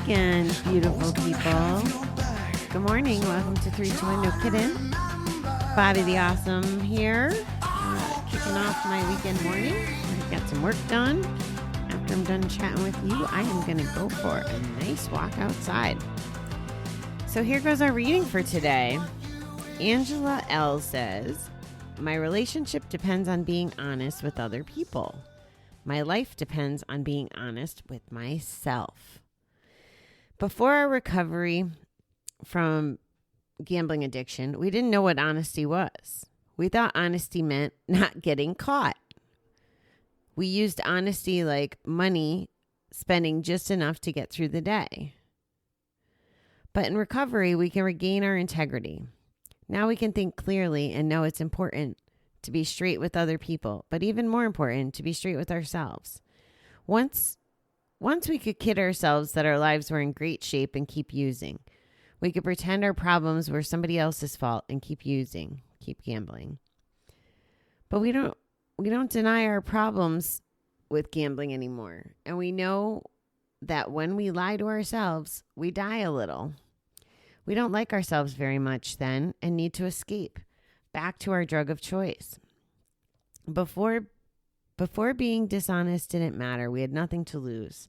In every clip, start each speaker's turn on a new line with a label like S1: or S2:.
S1: weekend, beautiful people. Good morning. Welcome to 321 No Kiddin. Bobby the Awesome here. Kicking off my weekend morning. I got some work done. After I'm done chatting with you, I am going to go for a nice walk outside. So here goes our reading for today. Angela L. says, my relationship depends on being honest with other people. My life depends on being honest with myself. Before our recovery from gambling addiction, we didn't know what honesty was. We thought honesty meant not getting caught. We used honesty like money, spending just enough to get through the day. But in recovery, we can regain our integrity. Now we can think clearly and know it's important to be straight with other people, but even more important, to be straight with ourselves. Once we could kid ourselves that our lives were in great shape and keep using. We could pretend our problems were somebody else's fault and keep gambling. But we don't deny our problems with gambling anymore. And we know that when we lie to ourselves, we die a little. We don't like ourselves very much then and need to escape back to our drug of choice. Before being dishonest didn't matter. We had nothing to lose.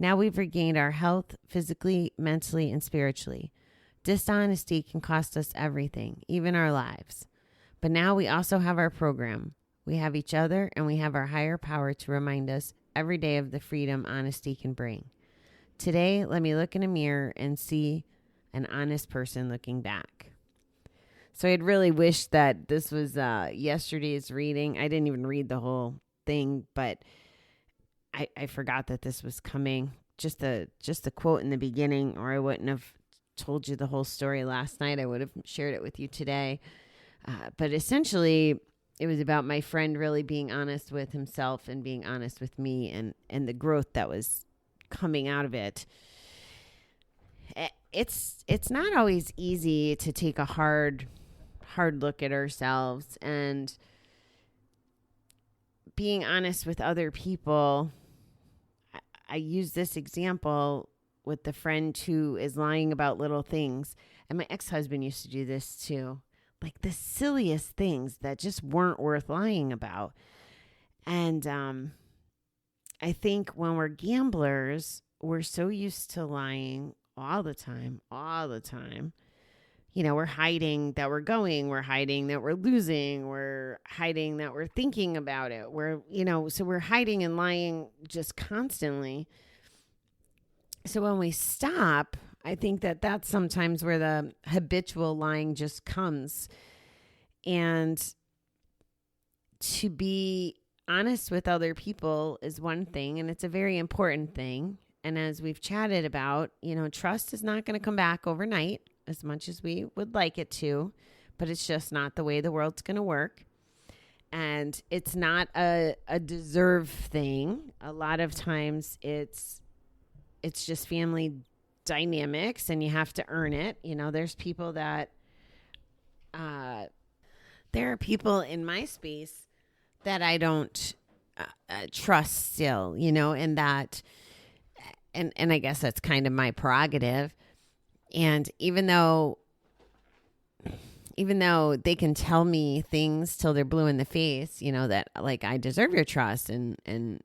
S1: Now we've regained our health physically, mentally, and spiritually. Dishonesty can cost us everything, even our lives. But now we also have our program. We have each other, and we have our higher power to remind us every day of the freedom honesty can bring. Today, let me look in a mirror and see an honest person looking back. So I had really wished that this was yesterday's reading. I didn't even read the whole thing, but I forgot that this was coming. Just the quote in the beginning, or I wouldn't have told you the whole story last night. I would have shared it with you today. But essentially, it was about my friend really being honest with himself and being honest with me, and the growth that was coming out of it. It's not always easy to take a hard look at ourselves, and being honest with other people. I use this example with the friend who is lying about little things. And my ex-husband used to do this too. Like the silliest things that just weren't worth lying about. And I think when we're gamblers, we're so used to lying all the time. You know, we're hiding that we're going, we're hiding that we're losing, we're hiding that we're thinking about it. So we're hiding and lying just constantly. So when we stop, I think that that's sometimes where the habitual lying just comes. And to be honest with other people is one thing, and it's a very important thing. And as we've chatted about, trust is not going to come back overnight as much as we would like it to, but it's just not the way the world's going to work. And it's not a deserve thing. A lot of times it's just family dynamics, and you have to earn it. There's people that, there are people in my space that I don't trust still, and that, and I guess that's kind of my prerogative. And even though they can tell me things till they're blue in the face, that like I deserve your trust, and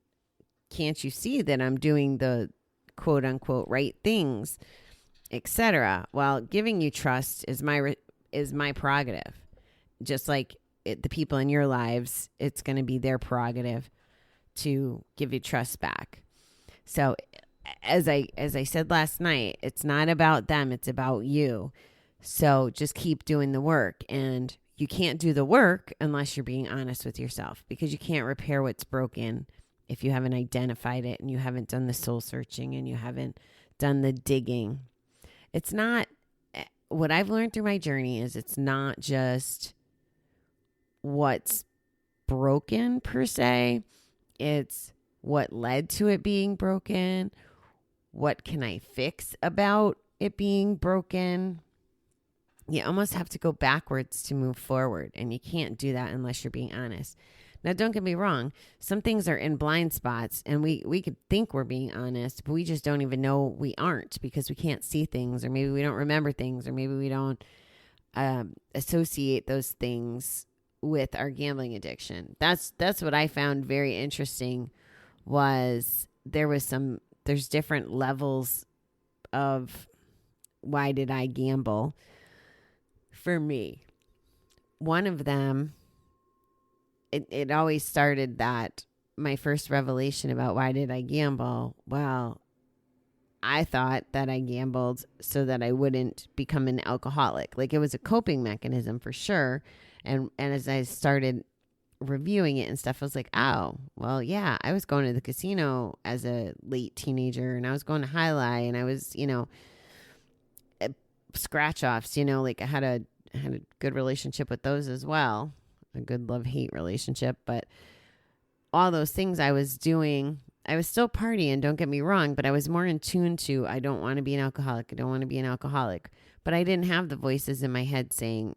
S1: can't you see that I'm doing the quote unquote right things, etc. Well, giving you trust is my prerogative. Just like the people in your lives, it's going to be their prerogative to give you trust back. So as I said last night, it's not about them, it's about you. So just keep doing the work, and you can't do the work unless you're being honest with yourself, because you can't repair what's broken if you haven't identified it, and you haven't done the soul searching, and you haven't done the digging. It's not, what I've learned through my journey is it's not just what's broken per se, it's what led to it being broken. What can I fix about it being broken? You almost have to go backwards to move forward, and you can't do that unless you're being honest. Now, don't get me wrong. Some things are in blind spots, and we could think we're being honest, but we just don't even know we aren't because we can't see things, or maybe we don't remember things, or maybe we don't associate those things with our gambling addiction. That's what I found very interesting. Was there's different levels of why did I gamble for me. One of them, it always started that my first revelation about why did I gamble? Well, I thought that I gambled so that I wouldn't become an alcoholic. Like, it was a coping mechanism for sure. And as I started reviewing it and stuff, I was like, oh, well, yeah, I was going to the casino as a late teenager, and I was going to High Lie, and I was, scratch offs, like I had a good relationship with those as well, a good love-hate relationship. But all those things I was doing, I was still partying, don't get me wrong, but I was more in tune to, I don't want to be an alcoholic. I don't want to be an alcoholic. But I didn't have the voices in my head saying,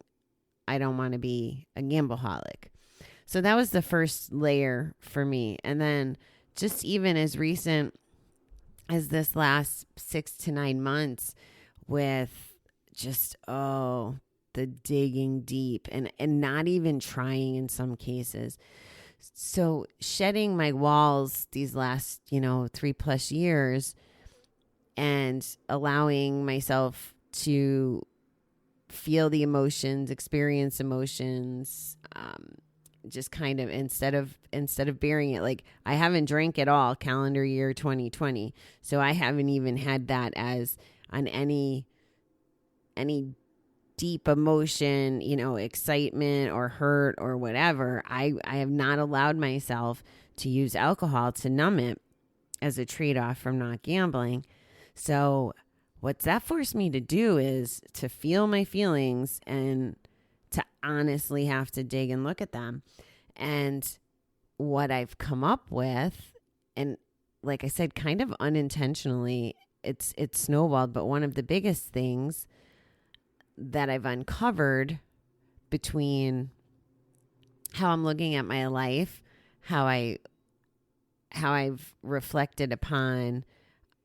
S1: I don't want to be a gambleaholic. So that was the first layer for me. And then just even as recent as this last 6 to 9 months with just, the digging deep and not even trying in some cases. So shedding my walls these last, 3+ years and allowing myself to feel the emotions, experience emotions, just kind of instead of bearing it. Like, I haven't drank at all calendar year 2020. So I haven't even had that as on any deep emotion, excitement or hurt or whatever. I have not allowed myself to use alcohol to numb it as a trade-off from not gambling. So what's that forced me to do is to feel my feelings and to honestly have to dig and look at them. And what I've come up with, and like I said, kind of unintentionally, it's snowballed, but one of the biggest things that I've uncovered between how I'm looking at my life, how I've reflected upon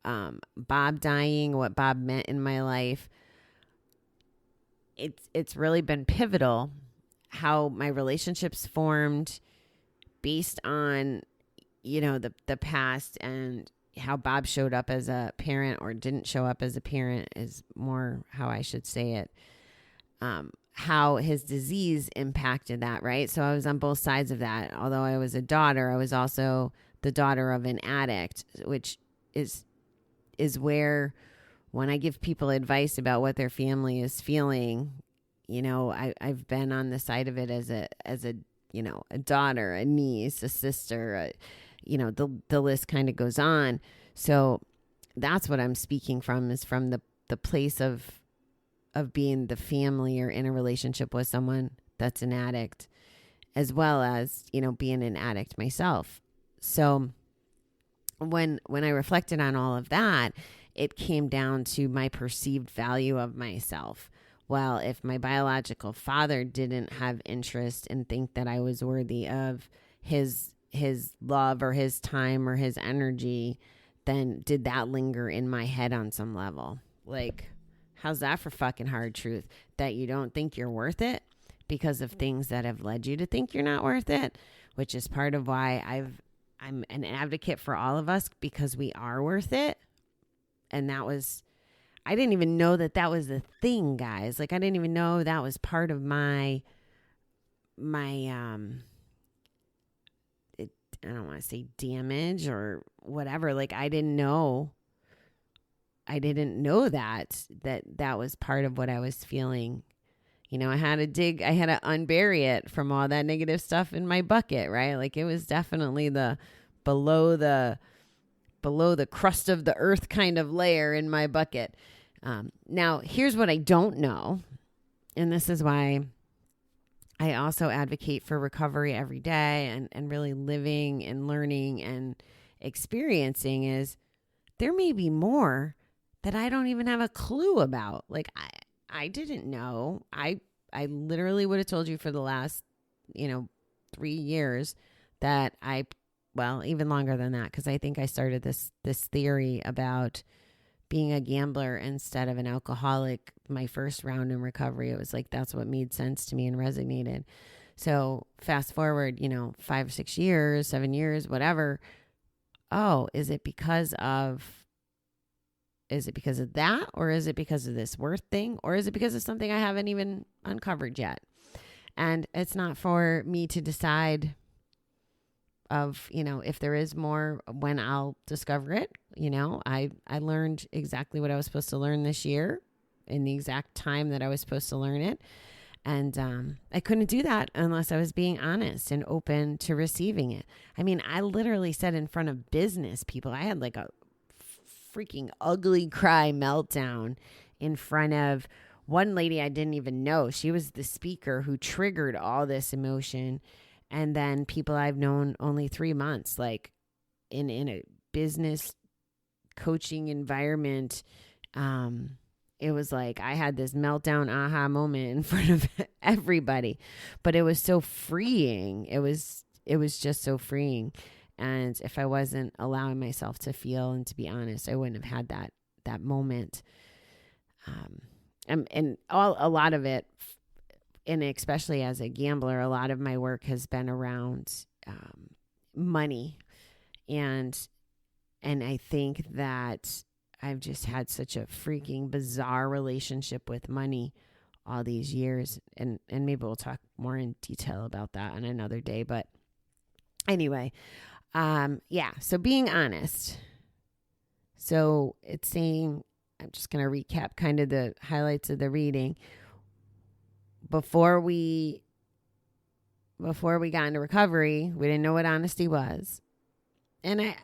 S1: Bob dying, what Bob meant in my life, it's really been pivotal how my relationships formed based on, the past, and how Bob showed up as a parent or didn't show up as a parent is more how I should say it. How his disease impacted that, right? So I was on both sides of that. Although I was a daughter, I was also the daughter of an addict, which is where when I give people advice about what their family is feeling, I've been on the side of it as a a daughter, a niece, a sister, the list kind of goes on. So that's what I'm speaking from, is from the place of being the family or in a relationship with someone that's an addict, as well as, being an addict myself. So when I reflected on all of that, it came down to my perceived value of myself. Well, if my biological father didn't have interest and think that I was worthy of his love or his time or his energy, then did that linger in my head on some level? Like, how's that for fucking hard truth? That you don't think you're worth it because of things that have led you to think you're not worth it, which is part of why I'm an advocate for all of us, because we are worth it. And I didn't even know that was a thing, guys. Like, I didn't even know that was part of my I don't want to say damage or whatever. Like, I didn't know that was part of what I was feeling. I had to unbury it from all that negative stuff in my bucket, right? Like, it was definitely the below the crust of the earth kind of layer in my bucket. Now, here's what I don't know. And this is why I also advocate for recovery every day and really living and learning and experiencing is there may be more that I don't even have a clue about. Like, I didn't know. I literally would have told you for the last, 3 years, that even longer than that, because I think I started this theory about being a gambler instead of an alcoholic. My first round in recovery, it was like, that's what made sense to me and resonated. So fast forward, 5 or 6 years, 7 years, whatever. Oh, is it because of that? Or is it because of this worth thing? Or is it because of something I haven't even uncovered yet? And it's not for me to decide of, if there is more, when I'll discover it. I learned exactly what I was supposed to learn this year in the exact time that I was supposed to learn it. And I couldn't do that unless I was being honest and open to receiving it. I mean, I literally said in front of business people, I had like a freaking ugly cry meltdown in front of one lady I didn't even know. She was the speaker who triggered all this emotion. And then people I've known only 3 months, like in a business coaching environment. It was like I had this meltdown aha moment in front of everybody, but it was so freeing. It was just so freeing. And if I wasn't allowing myself to feel and to be honest, I wouldn't have had that moment. And a lot of it, and especially as a gambler, a lot of my work has been around money. And I think that I've just had such a freaking bizarre relationship with money all these years. And maybe we'll talk more in detail about that on another day. But anyway, so being honest. So it's saying, I'm just going to recap kind of the highlights of the reading. Before we got into recovery, we didn't know what honesty was. And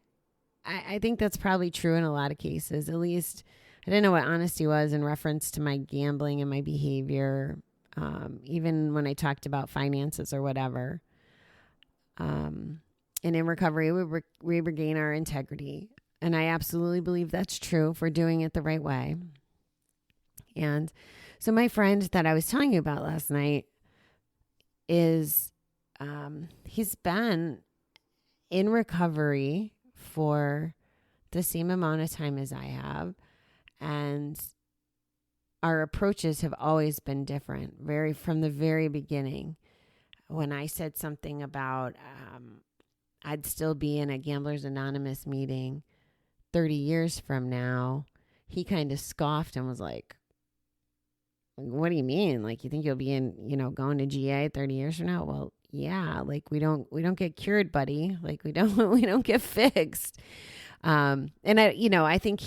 S1: I think that's probably true in a lot of cases. At least I didn't know what honesty was in reference to my gambling and my behavior, even when I talked about finances or whatever. And in recovery, we regain our integrity. And I absolutely believe that's true if we're doing it the right way. And so my friend that I was telling you about last night is, he's been in recovery for the same amount of time as I have. And our approaches have always been different, from the very beginning. When I said something about, I'd still be in a Gamblers Anonymous meeting 30 years from now, he kind of scoffed and was like, what do you mean? Like, you think you'll be in, going to GA 30 years from now? Well, yeah, like we don't get cured, buddy. Like we don't get fixed. And I think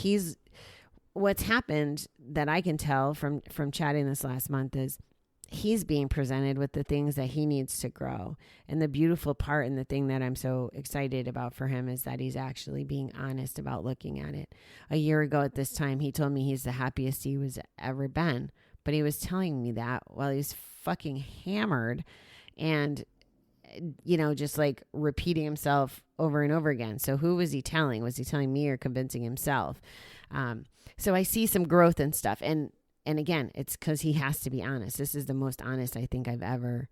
S1: what's happened that I can tell from chatting this last month is he's being presented with the things that he needs to grow. And the beautiful part and the thing that I'm so excited about for him is that he's actually being honest about looking at it. A year ago at this time, he told me he's the happiest he was ever been. But he was telling me that while he's fucking hammered and, just like repeating himself over and over again. So who was he telling? Was he telling me or convincing himself? So I see some growth and stuff. And again, it's because he has to be honest. This is the most honest I think I've ever,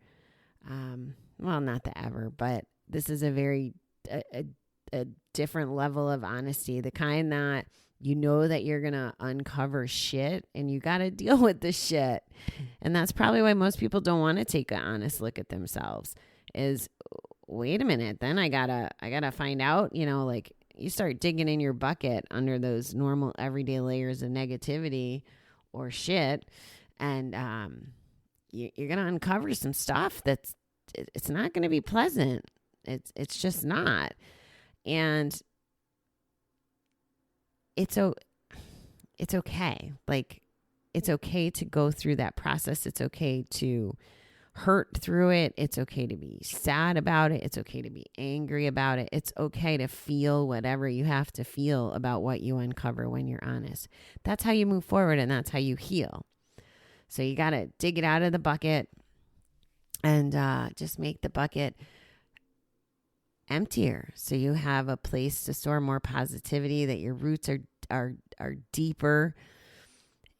S1: not the ever, but this is a very, a different level of honesty, the kind that that you're going to uncover shit and you got to deal with the shit. And that's probably why most people don't want to take an honest look at themselves is, wait a minute, then I gotta find out, like you start digging in your bucket under those normal everyday layers of negativity or shit. And, you're going to uncover some stuff it's not going to be pleasant. It's just not. And it's okay. Like, it's okay to go through that process. It's okay to hurt through it. It's okay to be sad about it. It's okay to be angry about it. It's okay to feel whatever you have to feel about what you uncover when you're honest. That's how you move forward and that's how you heal. So you got to dig it out of the bucket and just make the bucket emptier, so you have a place to store more positivity, that your roots are deeper.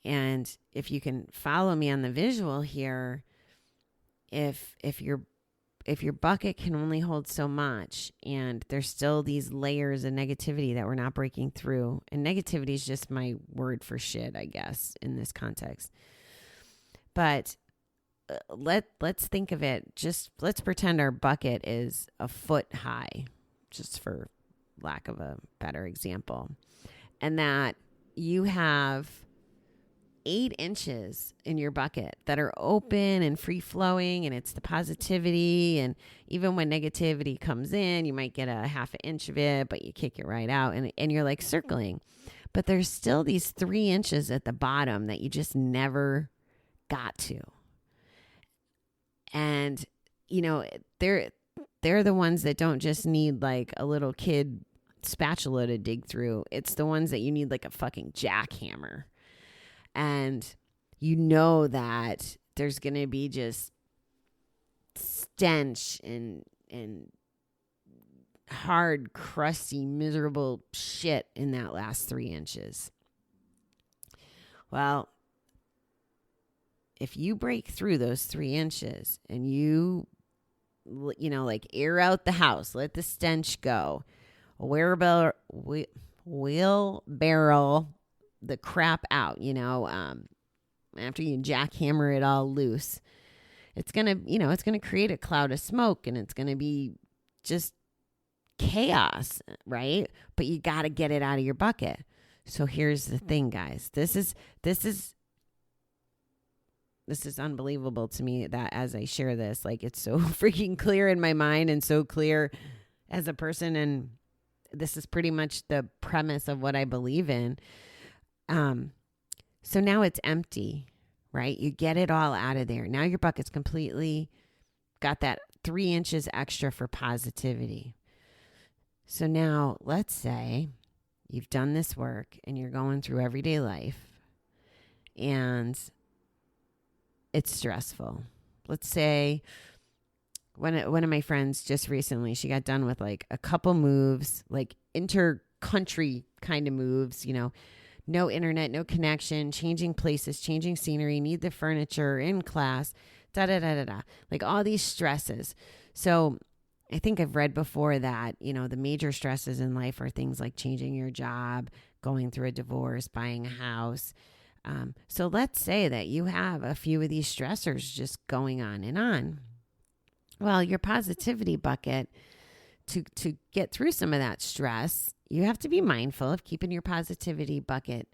S1: And if you can follow me on the visual here, if if your bucket can only hold so much and there's still these layers of negativity that we're not breaking through, and negativity is just my word for shit, I guess, in this context. But let's think of it. Just let's pretend our bucket is a foot high, just for lack of a better example, and that you have 8 inches in your bucket that are open and free flowing, and it's the positivity. And even when negativity comes in, you might get a half an inch of it, but you kick it right out, and you're like circling. But there's still these 3 inches at the bottom that you just never got to. And, you know, they're the ones that don't just need like a little kid spatula to dig through. It's the ones that you need like a fucking jackhammer. And you know that there's going to be just stench and hard, crusty, miserable shit in that last 3 inches. Well, if you break through those 3 inches and you know, like air out the house, let the stench go, wheelbarrow the crap out, you know, after you jackhammer it all loose, it's going to create a cloud of smoke, and it's going to be just chaos, right? But you got to get it out of your bucket. So here's the thing, guys. This is unbelievable to me that as I share this, like it's so freaking clear in my mind and so clear as a person. And this is pretty much the premise of what I believe in. So now it's empty, right? You get it all out of there. Now your bucket's completely got that 3 inches extra for positivity. So now let's say you've done this work and you're going through everyday life and it's stressful. Let's say one of my friends just recently, she got done with like a couple moves, like inter-country kind of moves, you know, no internet, no connection, changing places, changing scenery, need the furniture, in class, da-da-da-da-da. Like all these stresses. So I think I've read before that, you know, the major stresses in life are things like changing your job, going through a divorce, buying a house. So let's say that you have a few of these stressors just going on and on. Well, your positivity bucket, to get through some of that stress, you have to be mindful of keeping your positivity bucket,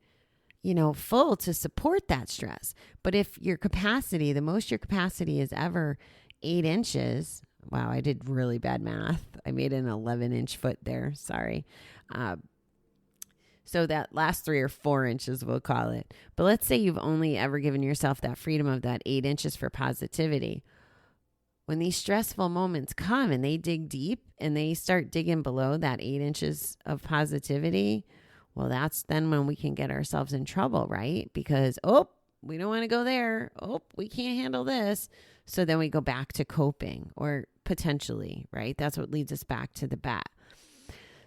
S1: you know, full to support that stress. But if your capacity, the most your capacity is ever 8 inches, wow, I did really bad math. I made an 11-inch foot there. Sorry. So that last 3 or 4 inches, we'll call it. But let's say you've only ever given yourself that freedom of that 8 inches for positivity. When these stressful moments come and they dig deep and they start digging below that 8 inches of positivity, well, that's then when we can get ourselves in trouble, right? Because, we don't want to go there. We can't handle this. So then we go back to coping, or potentially, right? That's what leads us back to the bat.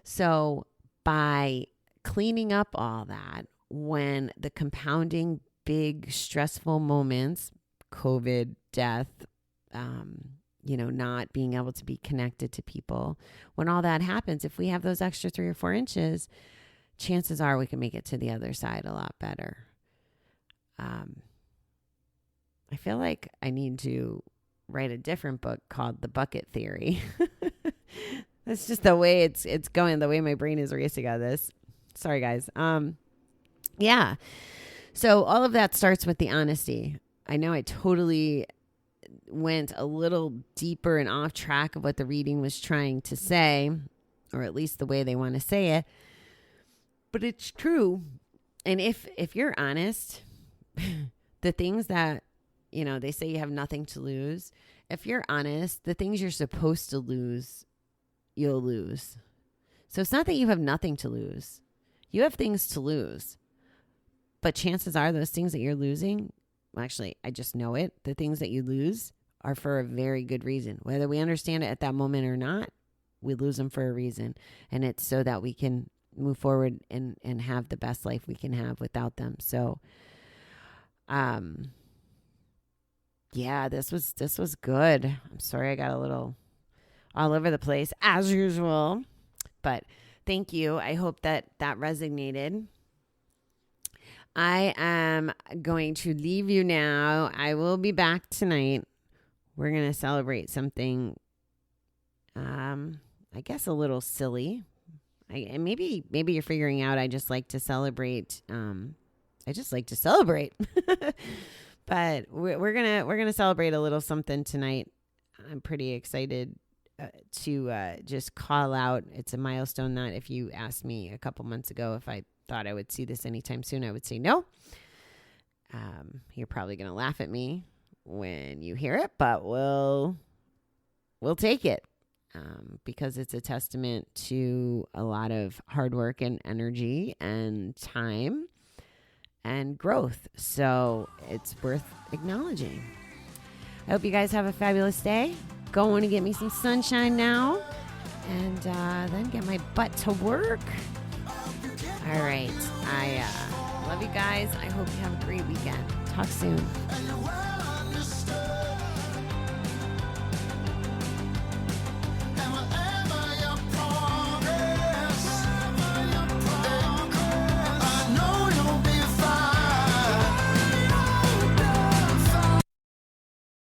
S1: So by cleaning up all that, when the compounding big stressful moments, COVID, death, not being able to be connected to people, when all that happens, if we have those extra 3 or 4 inches, chances are we can make it to the other side a lot better. I feel like I need to write a different book called The Bucket Theory. That's just the way it's going, the way my brain is racing on this. Sorry, guys. Yeah. So all of that starts with the honesty. I know I totally went a little deeper and off track of what the reading was trying to say, or at least the way they want to say it. But it's true. And if you're honest, the things that, they say you have nothing to lose. If you're honest, the things you're supposed to lose, you'll lose. So it's not that you have nothing to lose. You have things to lose. But chances are those things that you're losing, well, actually, I just know it. The things that you lose are for a very good reason. Whether we understand it at that moment or not, we lose them for a reason. And it's so that we can move forward and have the best life we can have without them. So, Yeah, this was good. I'm sorry I got a little all over the place as usual, but thank you. I hope that resonated. I am going to leave you now. I will be back tonight. We're going to celebrate something, I guess a little silly. And maybe you're figuring out I just like to celebrate. I just like to celebrate. But we're gonna celebrate a little something tonight. I'm pretty excited to just call out. It's a milestone that if you asked me a couple months ago if I thought I would see this anytime soon, I would say no. You're probably gonna laugh at me when you hear it, but we'll take it because it's a testament to a lot of hard work and energy and time and growth. So it's worth acknowledging. I hope you guys have a fabulous day. Going to get me some sunshine now and then get my butt to work. All right. I love you guys. I hope you have a great weekend. Talk soon.